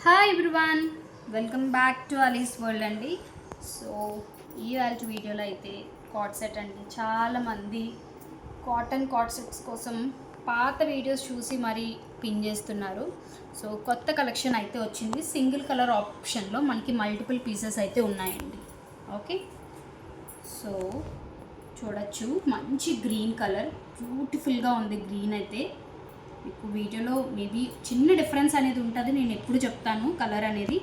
Hi everyone, welcome back to Ali's world అండి. So ఇవాళ వీడియోలో అయితే కాట్ సెట్ అండి. చాలామంది కాటన్ కాట్ సెట్స్ కోసం పాత వీడియోస్ చూసి మరీ పిన్ చేస్తున్నారు. సో కొత్త కలెక్షన్ అయితే వచ్చింది. సింగిల్ కలర్ ఆప్షన్లో మనకి మల్టిపుల్ పీసెస్ అయితే ఉన్నాయండి. ఓకే, సో చూడొచ్చు, మంచి గ్రీన్ కలర్, బ్యూటిఫుల్గా ఉంది. గ్రీన్ అయితే మీకు వీడియోలో మేబీ చిన్న డిఫరెన్స్ అనేది ఉంటుంది, నేను ఎప్పుడు చెప్తాను కలర్ అనేది.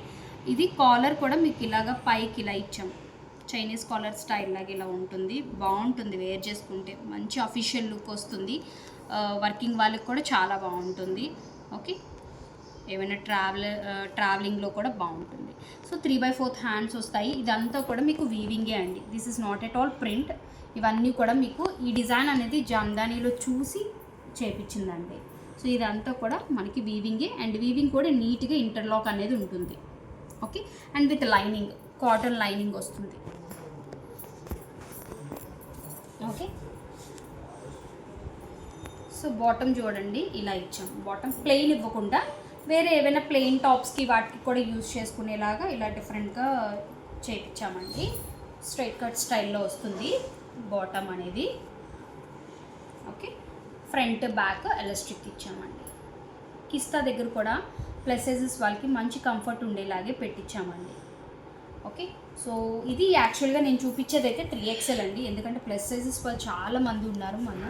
ఇది కాలర్ కూడా మీకు ఇలాగ పైకి ఇలా ఇచ్చాం, చైనీస్ కాలర్ స్టైల్ లాగా ఇలా ఉంటుంది. బాగుంటుంది, వేర్ చేసుకుంటే మంచి అఫీషియల్ లుక్ వస్తుంది. వర్కింగ్ వాళ్ళకి కూడా చాలా బాగుంటుంది. ఓకే, ఏమైనా ట్రావెలింగ్లో కూడా బాగుంటుంది. సో 3/4 హ్యాండ్స్ వస్తాయి. ఇదంతా కూడా మీకు వీవింగే అండి. This is not at all print. ఇవన్నీ కూడా మీకు ఈ డిజైన్ అనేది జామ్దానీలో చూసి చేపించిందండి. సో ఇదంతా కూడా మనకి వీవింగే, అండ్ వీవింగ్ కూడా నీట్గా ఇంటర్లాక్ అనేది ఉంటుంది. Okay, and with lining, cotton lining వస్తుంది. ఓకే, సో బాటమ్ చూడండి, ఇలా ఇచ్చాం. బాటమ్ ప్లెయిన్ ఇవ్వకుండా వేరే ఏవైనా ప్లెయిన్ టాప్స్కి వాటికి కూడా యూజ్ చేసుకునేలాగా ఇలా డిఫరెంట్గా చేయించామండి. స్ట్రైట్ కట్ స్టైల్లో వస్తుంది బాటమ్ అనేది. ఓకే, ఫ్రంట్ బ్యాక్ ఎలాస్టిక్ ఇచ్చామండి. కిస్తా దగ్గర కూడా ప్లస్ సైజెస్ వాళ్ళకి మంచి కంఫర్ట్ ఉండేలాగే పెట్టించామండి. ఓకే, సో ఇది యాక్చువల్గా నేను చూపించేది అయితే 3XL అండి, ఎందుకంటే ప్లస్ సైజెస్ వాళ్ళు చాలామంది ఉన్నారు మన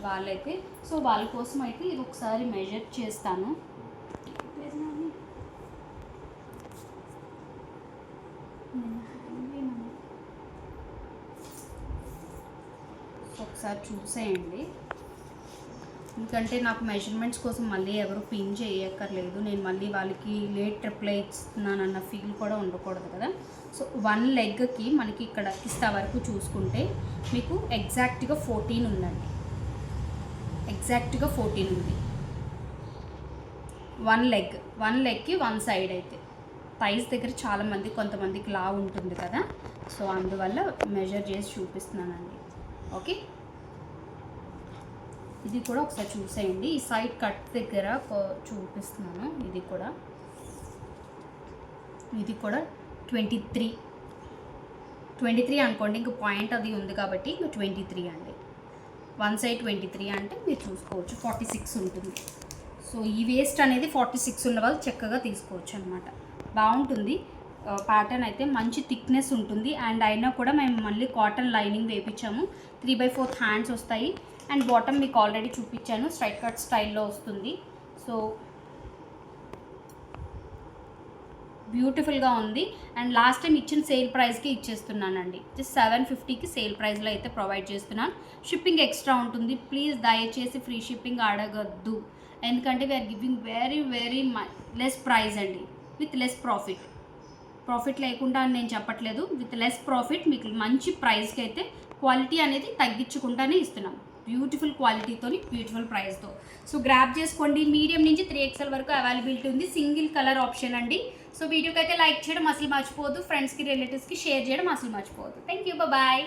వాళ్ళైతే. సో వాళ్ళ కోసం అయితే ఇది ఒకసారి మెజర్ చేస్తాను. ఒకసారి చూసేయండి, ఎందుకంటే నాకు మెజర్మెంట్స్ కోసం మళ్ళీ ఎవరు పిన్ చేయక్కర్లేదు. నేను మళ్ళీ వాళ్ళకి లేట్ రిప్లై ఇస్తున్నానన్న ఫీల్ కూడా ఉండకూడదు కదా. సో 1 లెగ్కి మనకి ఇక్కడ కిస్తా వరకు చూసుకుంటే మీకు ఎగ్జాక్ట్గా 14 ఉందండి. ఎగ్జాక్ట్గా 14 ఉంది. 1 లెగ్కి 1 సైడ్ అయితే. థైస్ దగ్గర చాలామంది కొంతమందికి లా ఉంటుంది కదా, సో అందువల్ల మెజర్ చేసి చూపిస్తున్నానండి. ఓకే, ఇది కూడా ఒకసారి చూసేయండి. ఈ సైడ్ కట్ దగ్గర చూపిస్తున్నాను. ఇది కూడా 23 అనుకోండి. ఇంక పాయింట్ అది ఉంది కాబట్టి ఇంక 23 అండి. 1 సైడ్ 23 అంటే మీరు చూసుకోవచ్చు 46 ఉంటుంది. సో ఈ వేస్ట్ అనేది 46 ఉన్న వాళ్ళు చక్కగా తీసుకోవచ్చు అనమాట. బాగుంటుంది. ప్యాటర్న్ అయితే మంచి థిక్నెస్ ఉంటుంది. అండ్ అయినా కూడా మేము మళ్ళీ కాటన్ లైనింగ్ వేయించాము. 3/4 హ్యాండ్స్ వస్తాయి. అండ్ బాటమ్ మీకు ఆల్రెడీ చూపించాను, స్ట్రైట్ కట్ స్టైల్లో వస్తుంది. సో బ్యూటిఫుల్గా ఉంది. అండ్ లాస్ట్ టైం ఇచ్చిన సేల్ ప్రైస్కి ఇచ్చేస్తున్నానండి. జస్ట్ 750కి సేల్ ప్రైస్లో అయితే ప్రొవైడ్ చేస్తున్నాను. షిప్పింగ్ ఎక్స్ట్రా ఉంటుంది. ప్లీజ్ దయచేసి ఫ్రీ షిప్పింగ్ అడగద్దు, ఎందుకంటే we're giving very very less price అండి, విత్ లెస్ ప్రాఫిట్ లేకుండా అని నేను చెప్పట్లేదు. విత్ లెస్ ప్రాఫిట్ మీకు మంచి ప్రైస్కి అయితే క్వాలిటీ అనేది తగ్గించుకుంటానే ఇస్తున్నాం. బ్యూటిఫుల్ క్వాలిటీతో, బ్యూటిఫుల్ ప్రైస్తో. సో గ్రాప్ చేసుకోండి. మీడియం నుంచి 3XL వరకు అవైలబిలిటీ ఉంది. సింగిల్ కలర్ ఆప్షన్ అండి. సో వీడియోకి అయితే లైక్ చేయడం అసలు మర్చిపోవద్దు. ఫ్రెండ్స్కి రిలేటివ్స్కి షేర్ చేయడం అసలు మర్చిపోవద్దు. Thank you, bye.